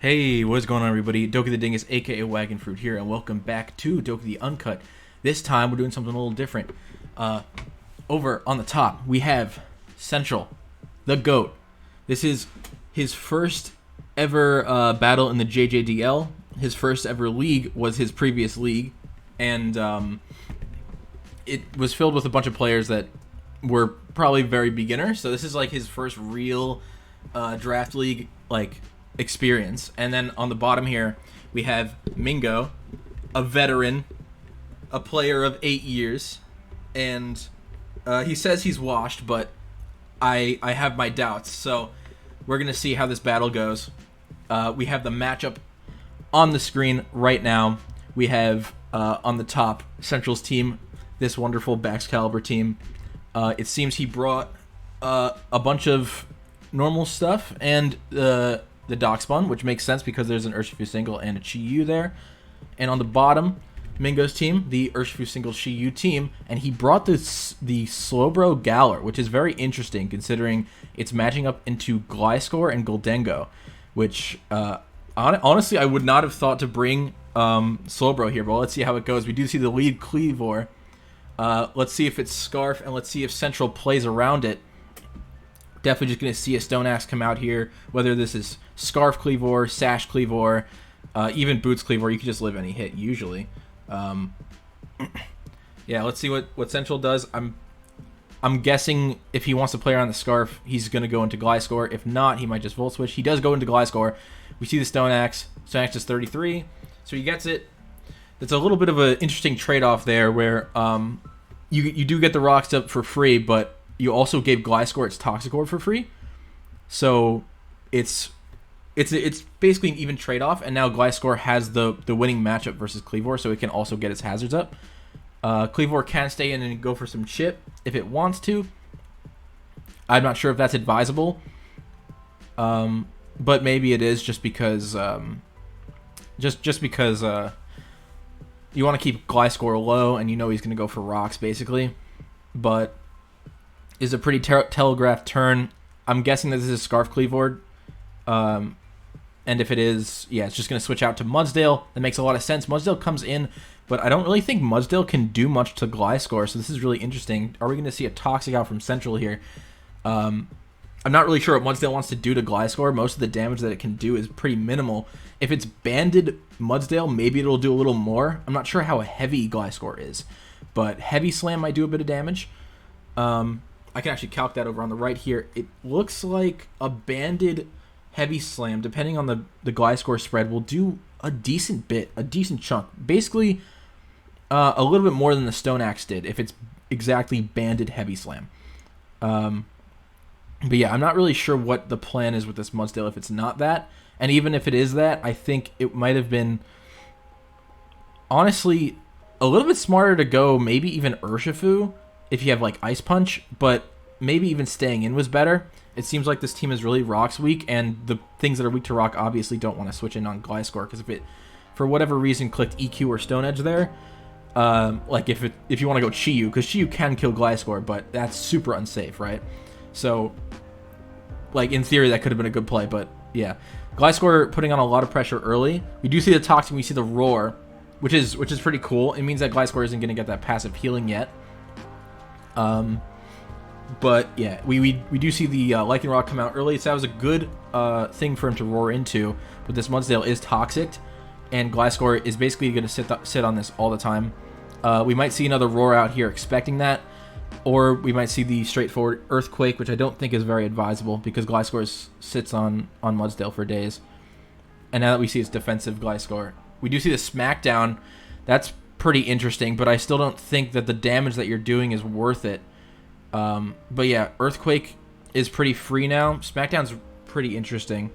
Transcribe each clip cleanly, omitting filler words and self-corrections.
Hey, what's going on, everybody? Doki the Dingus, aka Wagon Fruit here, and welcome back to Doki the Uncut. This time, we're doing something a little different. Over on the top, we have Central, the GOAT. This is his first ever battle in the JJDL. His first ever league was his previous league, and it was filled with a bunch of players that were probably very beginner. So this is like his first real draft league experience. And then on the bottom here we have Mingo, a veteran, a player of 8 years, and he says he's washed, but I have my doubts. So we're gonna see how this battle goes. We have the matchup on the screen right now. We have on the top Central's team, this wonderful Baxcalibur team. It seems he brought a bunch of normal stuff and the Doxbun, which makes sense because there's an Urshifu single and a Chi-Yu there. And on the bottom, Mingo's team, the Urshifu single Chi-Yu team, and he brought the Slowbro Galar, which is very interesting considering it's matching up into Gliscor and Gholdengo, which honestly I would not have thought to bring Slowbro here, but let's see how it goes. We do see the lead Kleavor. Let's see if it's Scarf, and let's see if Central plays around it. Definitely just going to see a Stone Axe come out here, whether this is Scarf Kleavor, Sash Kleavor, even Boots Kleavor. You can just live any hit, usually. Yeah, let's see what Central does. I'm guessing if he wants to play around the Scarf, he's going to go into Gliscor. If not, he might just Volt Switch. He does go into Gliscor. We see the Stone Axe. Stone Axe is 33, so he gets it. It's a little bit of an interesting trade-off there where you do get the Rocks up for free, but you also gave Gliscor its Toxic Orb for free. So it's basically an even trade-off, and now Gliscor has the winning matchup versus Kleavor, so it can also get its hazards up. Kleavor can stay in and go for some chip if it wants to. I'm not sure if that's advisable, but maybe it is just because you want to keep Gliscor low, and you know he's going to go for rocks, basically. But is a pretty telegraphed turn. I'm guessing that this is Scarf Kleavor. And if it is, yeah, it's just going to switch out to Mudsdale. That makes a lot of sense. Mudsdale comes in, but I don't really think Mudsdale can do much to Gliscor, so this is really interesting. Are we going to see a Toxic out from Central here? I'm not really sure what Mudsdale wants to do to Gliscor. Most of the damage that it can do is pretty minimal. If it's banded Mudsdale, maybe it'll do a little more. I'm not sure how heavy Gliscor is, but Heavy Slam might do a bit of damage. I can actually calc that over on the right here. It looks like a banded Heavy Slam, depending on the Gliscor spread, will do a decent bit, a decent chunk. Basically, a little bit more than the Stone Axe did if it's exactly banded Heavy Slam. But yeah, I'm not really sure what the plan is with this Mudsdale if it's not that. And even if it is that, I think it might have been, honestly, a little bit smarter to go maybe even Urshifu if you have like Ice Punch, but maybe even staying in was better. It seems like this team is really Rocks weak, and the things that are weak to Rock obviously don't want to switch in on Gliscor, because if it, for whatever reason, clicked EQ or Stone Edge there, like if you want to go Chi-Yu, because Chi-Yu can kill Gliscor, but that's super unsafe, right? So, like, in theory, that could have been a good play, but yeah. Gliscor putting on a lot of pressure early. We do see the Toxic, we see the Roar, which is pretty cool. It means that Gliscor isn't going to get that passive healing yet. But yeah, we do see the Lycan Rock come out early, so that was a good thing for him to roar into. But this Mudsdale is Toxic, and Gliscor is basically going to sit on this all the time. We might see another Roar out here expecting that, or we might see the straightforward Earthquake, which I don't think is very advisable because Gliscor sits on Mudsdale for days. And now that we see its defensive Gliscor, we do see the Smackdown. That's pretty interesting, but I still don't think that the damage that you're doing is worth it. But yeah, Earthquake is pretty free now. Smackdown's pretty interesting.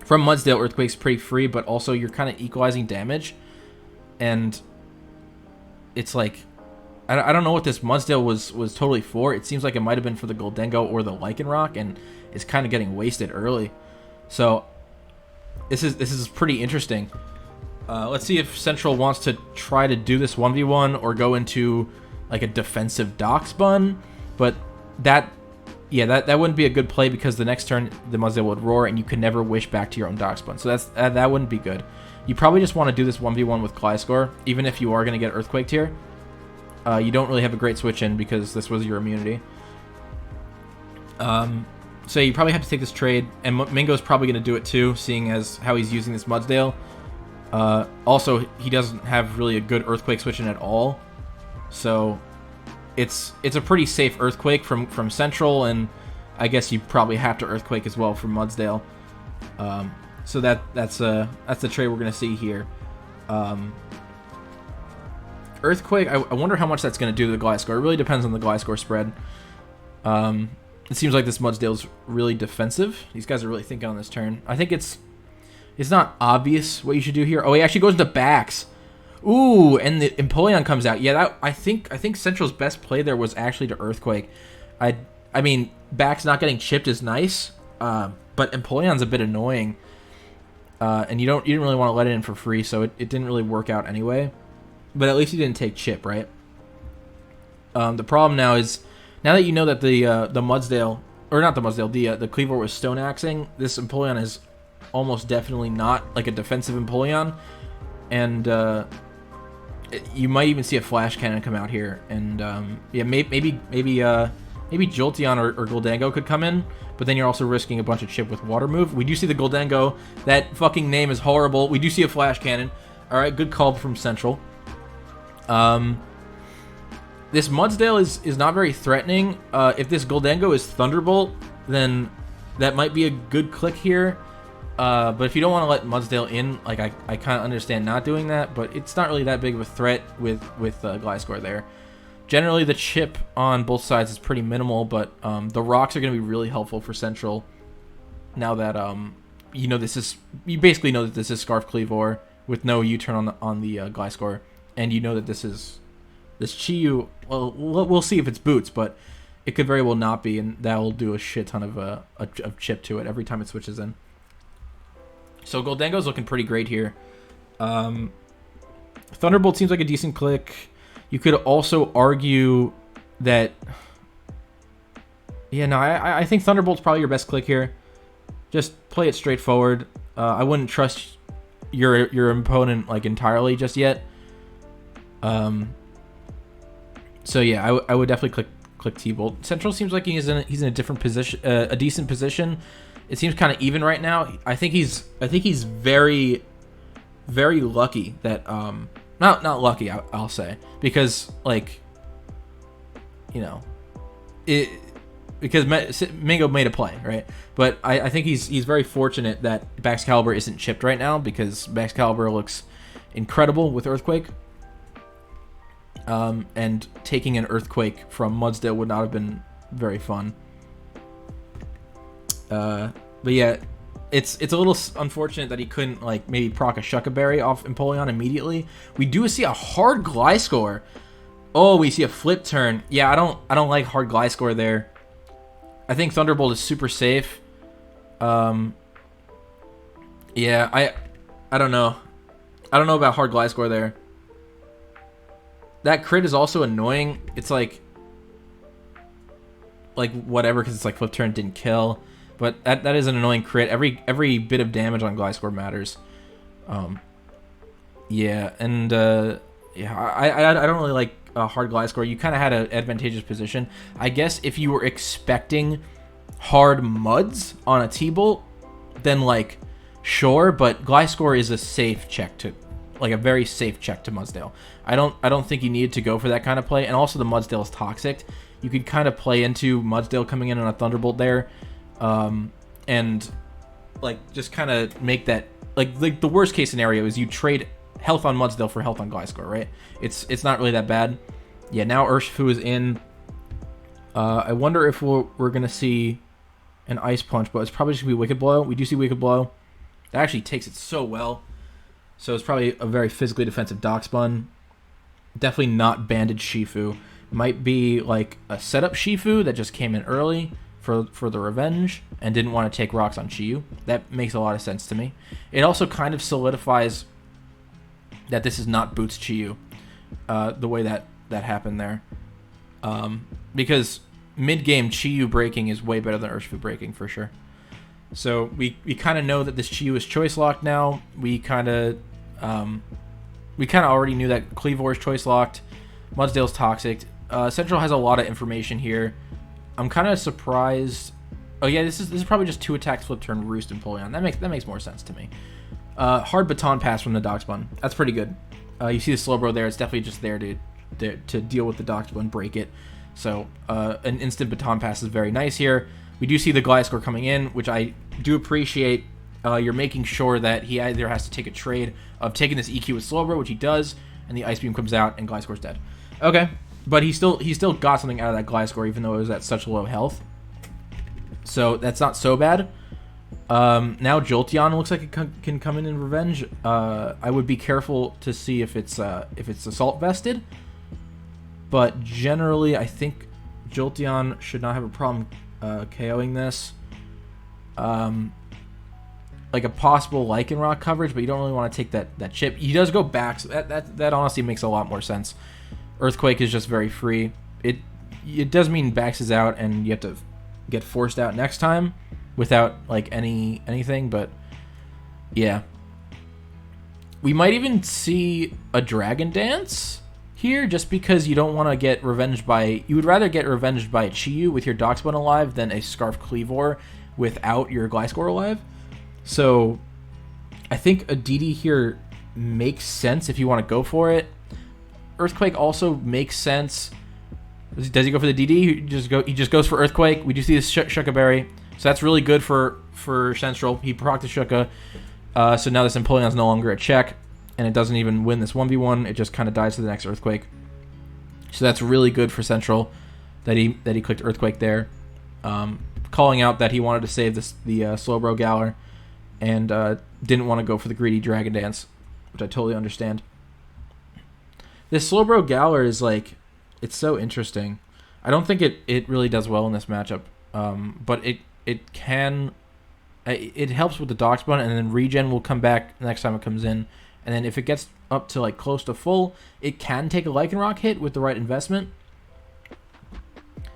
From Mudsdale, Earthquake's pretty free, but also you're kind of equalizing damage. And it's like, I don't know what this Mudsdale was totally for. It seems like it might have been for the Gholdengo or the Lycan Rock, and it's kind of getting wasted early. So this is pretty interesting. Let's see if Central wants to try to do this 1v1 or go into like a defensive Doxbun, but that yeah, that wouldn't be a good play because the next turn the Mudsdale would roar and you could never wish back to your own Darkspawn. So that wouldn't be good. You probably just want to do this 1v1 with Gliscor, even if you are going to get Earthquaked here. You don't really have a great switch in because this was your immunity. So you probably have to take this trade, and Mingo's probably going to do it too, seeing as how he's using this Mudsdale. Also, he doesn't have really a good Earthquake switch in at all, so it's a pretty safe Earthquake from Central, and I guess you probably have to Earthquake as well from Mudsdale. So that's the trade we're going to see here. Earthquake, I wonder how much that's going to do to the Gliscor. It really depends on the Gliscor spread. It seems like this Mudsdale's really defensive. These guys are really thinking on this turn. I think it's not obvious what you should do here. Oh, he actually goes into backs. Ooh, and the Empoleon comes out. Yeah, I think Central's best play there was actually to Earthquake. I mean, backs not getting chipped is nice, but Empoleon's a bit annoying. And you didn't really want to let it in for free, so it didn't really work out anyway. But at least you didn't take chip, right? The problem now is, now that you know that the Mudsdale, or not the Mudsdale, the Cleavor was Stone Axing, this Empoleon is almost definitely not like a defensive Empoleon, and you might even see a Flash Cannon come out here, and yeah, maybe Jolteon or Goldango could come in, but then you're also risking a bunch of chip with Water Move. We do see the Goldango. That fucking name is horrible. We do see a Flash Cannon. All right, good call from Central. This Mudsdale is not very threatening. If this Goldango is Thunderbolt, then that might be a good click here. But if you don't want to let Mudsdale in, like I kind of understand not doing that, but it's not really that big of a threat with Gliscor there. Generally, the chip on both sides is pretty minimal, but the rocks are going to be really helpful for Central. Now that you basically know that this is Scarf Cleavor with no U-turn on the Gliscor, and you know that this Chi-Yu. Well, we'll see if it's Boots, but it could very well not be, and that will do a shit ton of chip to it every time it switches in. So Goldango's looking pretty great here. Thunderbolt seems like a decent click. You could also argue that, yeah, no, I think Thunderbolt's probably your best click here. Just play it straightforward. I wouldn't trust your opponent like entirely just yet. So yeah, I would definitely click T-Bolt. Central seems like he's in a different position, a decent position. It seems kind of even right now. I think he's very, very lucky that not lucky, I'll say, because like, you know, because Mingo made a play, right? But I think he's very fortunate that Baxcalibur isn't chipped right now, because Baxcalibur looks incredible with Earthquake. And taking an Earthquake from Mudsdale would not have been very fun. But yeah, it's a little unfortunate that he couldn't like maybe proc a Shucka Berry off Empoleon immediately. We do see a hard Gliscor. Oh, we see a flip turn. Yeah, I don't like hard Gliscor there. I think Thunderbolt is super safe. Yeah, I don't know. I don't know about hard Gliscor there. That crit is also annoying. It's like whatever, because it's like flip turn didn't kill. But that is an annoying crit. Every bit of damage on Gliscor matters. Yeah, and yeah, I don't really like hard Gliscor. You kind of had an advantageous position. I guess if you were expecting hard Muds on a T-Bolt, then like sure, but Gliscor is a safe check to, like a very safe check to Mudsdale. I don't think you needed to go for that kind of play, and also the Mudsdale is toxic. You could kind of play into Mudsdale coming in on a Thunderbolt there. And like just kind of make that like the worst case scenario is you trade health on Mudsdale for health on Gliscor, right? It's not really that bad. Yeah, now Urshifu is in. I wonder if we're gonna see an Ice Punch, but it's probably just gonna be Wicked Blow. We do see Wicked Blow. That actually takes it so well. So it's probably a very physically defensive Darkspawn. Definitely not Banded Shifu. Might be like a setup Shifu that just came in early for the revenge and didn't want to take rocks on Chi-Yu. That makes a lot of sense to me. It also kind of solidifies that this is not Boots Chi-Yu, the way that happened there. Because mid-game Chi-Yu breaking is way better than Urshifu breaking for sure. So we kind of know that this Chi-Yu is choice locked now. We kind of already knew that Cleavor is choice locked. Mudsdale's toxic. Central has a lot of information here. I'm kind of surprised. Oh yeah, this is probably just 2 attacks, flip turn, Roost, and Polion. That makes more sense to me. Hard baton pass from the Darkspawn. That's pretty good. You see the Slowbro there. It's definitely just there to deal with the Darkspawn, break it. So an instant baton pass is very nice here. We do see the Gliscor coming in, which I do appreciate. You're making sure that he either has to take a trade of taking this EQ with Slowbro, which he does, and the Ice Beam comes out, and Gliscor's dead. Okay, but he still got something out of that Gliscor, even though it was at such low health. So that's not so bad. Now Jolteon looks like it can come in and revenge. I would be careful to see if it's Assault vested, but generally I think Jolteon should not have a problem KOing this. Like a possible Lycanroc coverage, but you don't really want to take that chip. He does go back, so that honestly makes a lot more sense. Earthquake is just very free. It does mean Bax is out, and you have to get forced out next time without like anything, but yeah. We might even see a Dragon Dance here, just because you don't want to get revenged by... You would rather get revenged by a Chi-Yu with your Darkspawn alive than a Scarf Cleavor without your Gliscor alive. So I think a DD here makes sense if you want to go for it. Earthquake also makes sense. Does he go for the DD? He just goes for Earthquake. We do see this Shuka Berry, so that's really good for Central. He procced the Shuka, so now this Empoleon is no longer a check, and it doesn't even win this 1v1. It just kind of dies to the next Earthquake. So that's really good for Central that he clicked Earthquake there, calling out that he wanted to save the Slowbro Galar and didn't want to go for the greedy Dragon Dance, which I totally understand. This Slowbro Galar is like... It's so interesting. I don't think it really does well in this matchup, but it can... It helps with the Darkspawn, and then regen will come back next time it comes in. And then if it gets up to like close to full, it can take a Lycanroc hit with the right investment.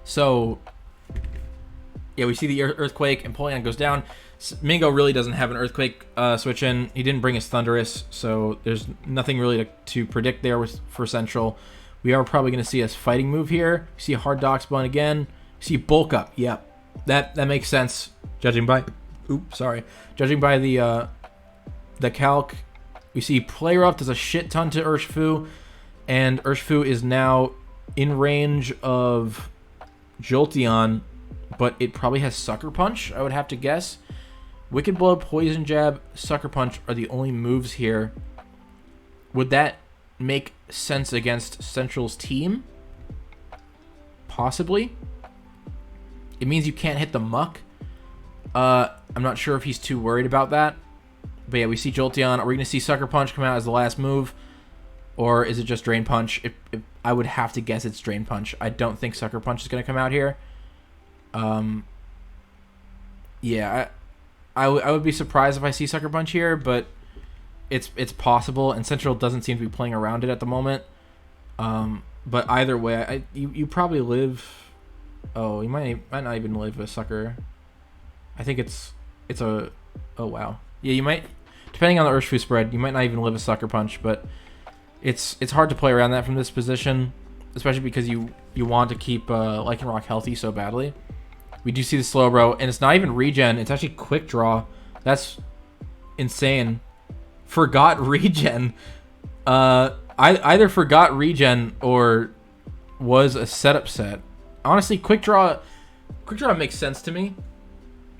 So, yeah, we see the Earthquake, and Polion goes down. Mingo really doesn't have an Earthquake switch in. He didn't bring his Thundurus, so there's nothing really to predict there for Central. We are probably going to see a fighting move here. See a hard Darkspawn again. See Bulk Up. Yep, that makes sense. Judging by the calc, we see Play Rough does a shit ton to Urshifu, and Urshifu is now in range of Jolteon, but it probably has Sucker Punch, I would have to guess. Wicked Blow, Poison Jab, Sucker Punch are the only moves here. Would that make sense against Central's team? Possibly. It means you can't hit the Muck. I'm not sure if he's too worried about that. But yeah, we see Jolteon. Are we going to see Sucker Punch come out as the last move? Or is it just Drain Punch? I would have to guess it's Drain Punch. I don't think Sucker Punch is going to come out here. Yeah, I would be surprised if I see Sucker Punch here, but it's possible, and Central doesn't seem to be playing around it at the moment. But either way, you probably live... Oh, you might not even live a Sucker. I think it's a... Oh, wow. Yeah, you might... Depending on the Urshifu spread, you might not even live a Sucker Punch, but it's hard to play around that from this position, especially because you want to keep Lycanroc healthy so badly. We do see the Slowbro, and it's not even regen, it's actually Quick Draw. That's insane. Forgot regen. I either forgot regen or was a setup set. Honestly, Quick Draw makes sense to me.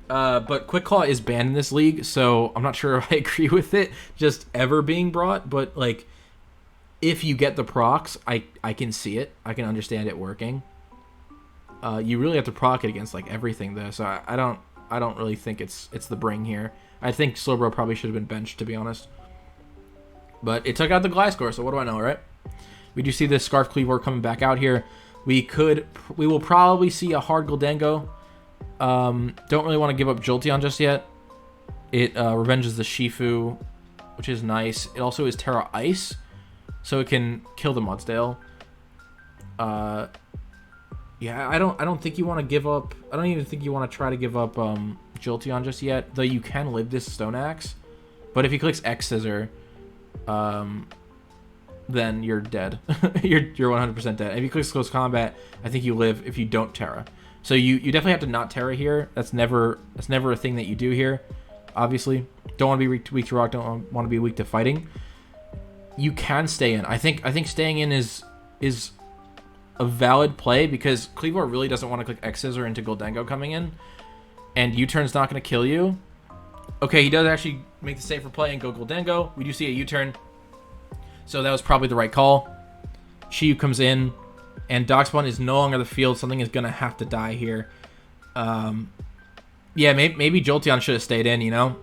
But Quick Claw is banned in this league, so I'm not sure if I agree with it just ever being brought, but like if you get the procs, I can see it. I can understand it working. You really have to proc it against like everything though, so I don't really think it's the bring here. I think Slowbro probably should have been benched, to be honest. But it took out the Gliscor, so what do I know, right? We do see this Scarf Cleavor coming back out here. We will probably see a hard Goldengo. Don't really want to give up Jolteon just yet. It revenges the Shifu, which is nice. It also is Terra Ice, so it can kill the Mudsdale. Yeah, I don't think you want to give up. I don't even think you want to try to give up Jolteon just yet. Though you can live this Stone Axe, but if he clicks X Scissor, then you're dead. you're 100% dead. If you click Close Combat, I think you live if you don't Terra. So you definitely have to not Terra here. That's never a thing that you do here. Obviously, don't want to be weak to rock. Don't want to be weak to fighting. You can stay in. I think staying in is a valid play because Cleavor really doesn't want to click X Scissor into Goldengo coming in, and U-turn's not going to kill you. Okay, he does actually make the safer play and go Goldengo. We do see a U-turn, so that was probably the right call. Chi-Yu comes in, and Darkspawn is no longer the field. Something is going to have to die here. Yeah, maybe Jolteon should have stayed in, you know?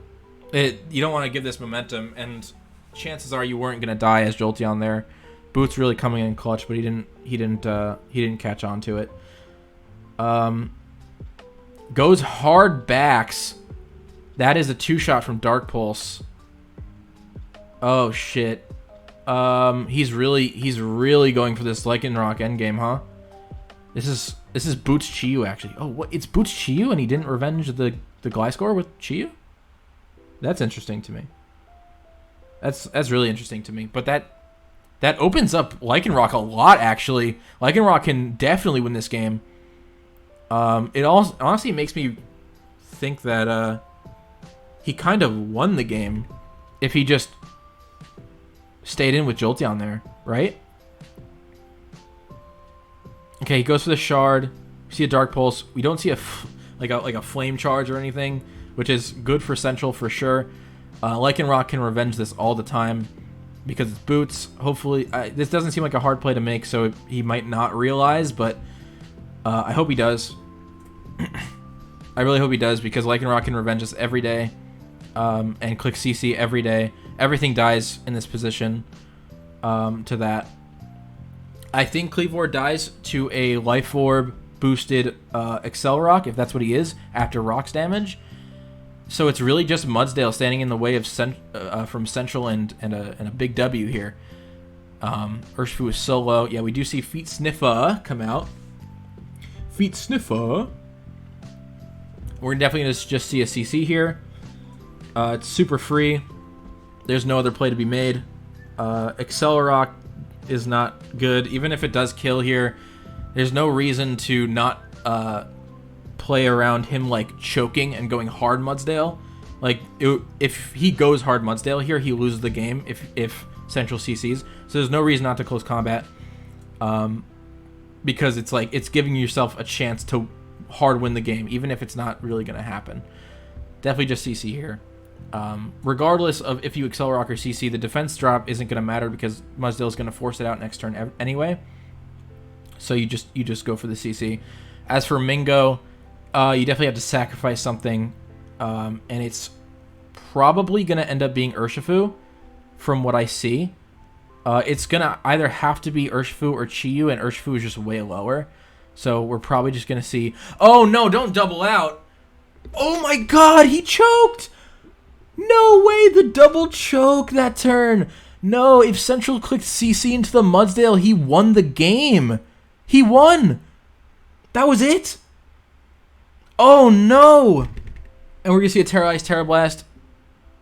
You don't want to give this momentum, and chances are you weren't going to die as Jolteon there. Boots really coming in clutch, but he didn't catch on to it. Goes hard backs. That is a 2-shot from Dark Pulse. Oh shit. He's really going for this Lycanroc endgame, huh? This is Boots Chi-Yu actually. Oh, what? It's Boots Chi-Yu and he didn't revenge the Gliscor with Chi-Yu? That's interesting to me. That's really interesting to me. But that opens up Lycanroc a lot, actually. Lycanroc can definitely win this game. It also honestly makes me think that he kind of won the game if he just stayed in with Jolteon there, right? Okay, he goes for the Shard. We see a Dark Pulse. We don't see like a Flame Charge or anything, which is good for Central for sure. Lycanroc can revenge this all the time because it's Boots. Hopefully, this doesn't seem like a hard play to make, so he might not realize, but I hope he does. I really hope he does because Lycanroc can revenge us every day and click CC every day. Everything dies in this position to that. I think Cleavor dies to a Life Orb boosted Accelerock, if that's what he is, after Rock's damage. So it's really just Mudsdale standing in the way of from Central and a big W here. Urshifu is so low. Yeah, we do see Feet Sniffer come out. Feet Sniffer. We're definitely going to just see a CC here. It's super free. There's no other play to be made. Accelerock is not good. Even if it does kill here, there's no reason to not play around him like choking and going hard Mudsdale. Like if he goes hard Mudsdale here, he loses the game if Central CCs. So there's no reason not to close combat, because it's like it's giving yourself a chance to hard win the game, even if it's not really going to happen. Definitely just CC here. Regardless of if you Accelerock or CC, the defense drop isn't going to matter because Mudsdale is going to force it out next turn anyway. So you just go for the CC. As for Mingo, you definitely have to sacrifice something, and it's probably going to end up being Urshifu from what I see. It's going to either have to be Urshifu or Chi-Yu, and Urshifu is just way lower. So we're probably just going to see... Oh, no, don't double out. Oh, my God, he choked. No way, the double choke that turn. No, if Central clicked CC into the Mudsdale, he won the game. He won. That was it. Oh, no. And we're going to see a Terra Ice, Terra Blast.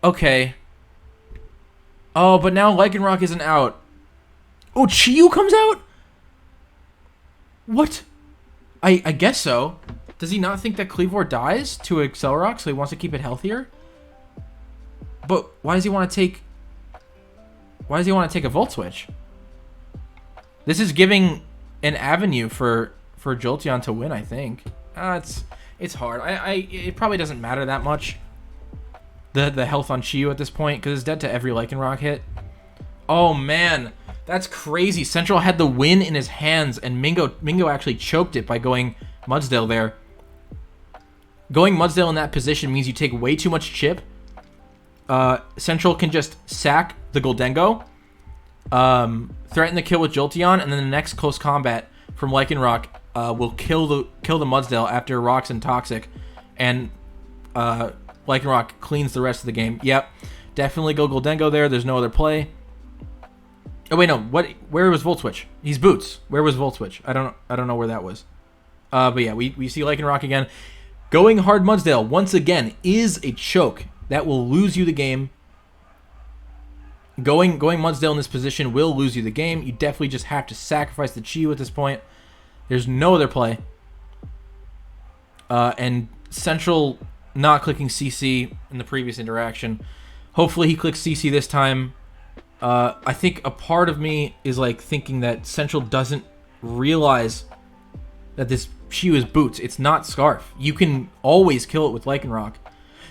Okay. Oh, but now Lycanroc isn't out. Oh, Chi-Yu comes out? What? I guess so. Does he not think that Cleavor dies to Accelerock, so he wants to keep it healthier? But why does he want to take... Why does he want to take a Volt Switch? This is giving an avenue for Jolteon to win, I think. It's hard. It probably doesn't matter that much, the health on Chi-Yu at this point, because it's dead to every Lycanroc hit. Oh, man. That's crazy. Central had the win in his hands, and Mingo actually choked it by going Mudsdale there. Going Mudsdale in that position means you take way too much chip. Central can just sack the Goldengo, threaten the kill with Jolteon, and then the next close combat from Lycanroc will kill the Mudsdale after Rocks and Toxic, and Lycanroc cleans the rest of the game. Yep, definitely go Goldengo there. There's no other play. Oh wait, no. What? Where was Volt Switch? He's Boots. Where was Volt Switch? I don't know where that was. But yeah, we see Lycanroc again. Going hard Mudsdale, once again, is a choke. That will lose you the game. Going Mudsdale in this position will lose you the game. You definitely just have to sacrifice the Chi at this point. There's no other play. And Central not clicking CC in the previous interaction. Hopefully he clicks CC this time. I think a part of me is like thinking that Central doesn't realize that this Chi is boots. It's not Scarf. You can always kill it with Lycanroc.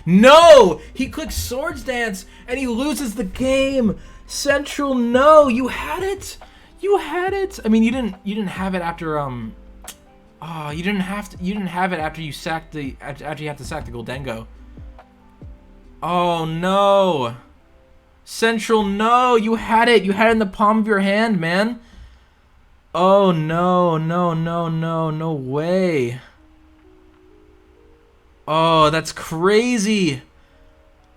No! He clicks Swords Dance and he loses the game. Central, no! You had it. You had it. I mean, you didn't have it after oh, you didn't have it after you sacked the after you have to sack the Goldengo. Oh no. Central, no! You had it. You had it in the palm of your hand, man. Oh no, no way. Oh, that's crazy.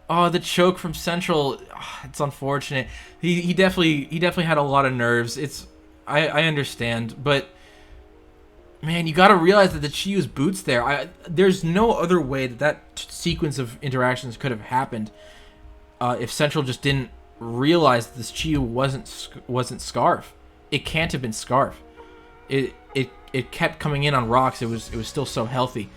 Oh, the choke from Central. Oh, it's unfortunate. He definitely had a lot of nerves. I understand, but man, you got to realize that the Chi used boots there. There's no other way that sequence of interactions could have happened if Central just didn't realize that this Chi wasn't Scarf. It can't have been Scarf. It kept coming in on rocks. It was still so healthy.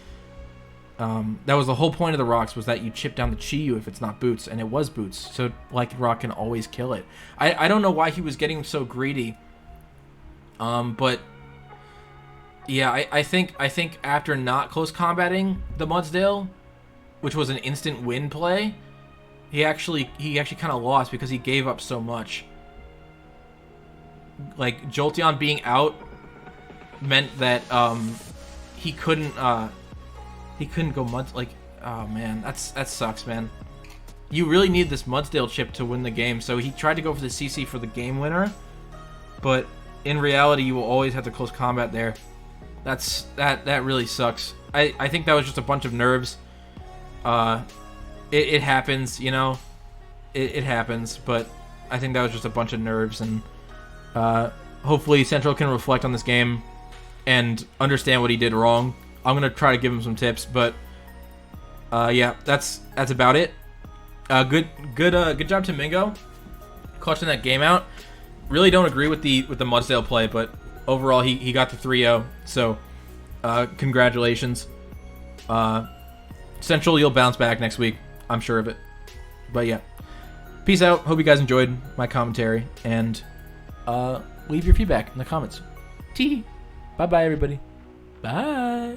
That was the whole point of the rocks, was that you chip down the Chi-Yu if it's not boots, and it was boots. So Lycanroc can always kill it. I don't know why he was getting so greedy. But yeah, I think after not close combating the Mudsdale, which was an instant win play, he actually kind of lost because he gave up so much. Like Jolteon being out meant that he couldn't go like, oh man, that sucks, man. You really need this Mudsdale chip to win the game, so he tried to go for the CC for the game winner, but in reality you will always have to close combat there. That really sucks. I think that was just a bunch of nerves. It happens, you know. It happens, but I think that was just a bunch of nerves, and hopefully Central can reflect on this game and understand what he did wrong. I'm gonna try to give him some tips, but yeah, that's about it. Good job to Mingo, clutching that game out. Really don't agree with the Mudsdale play, but overall he got the 3-0. So congratulations. Central, you'll bounce back next week, I'm sure of it. But yeah, peace out. Hope you guys enjoyed my commentary, and leave your feedback in the comments. Tee. Bye bye everybody. Bye.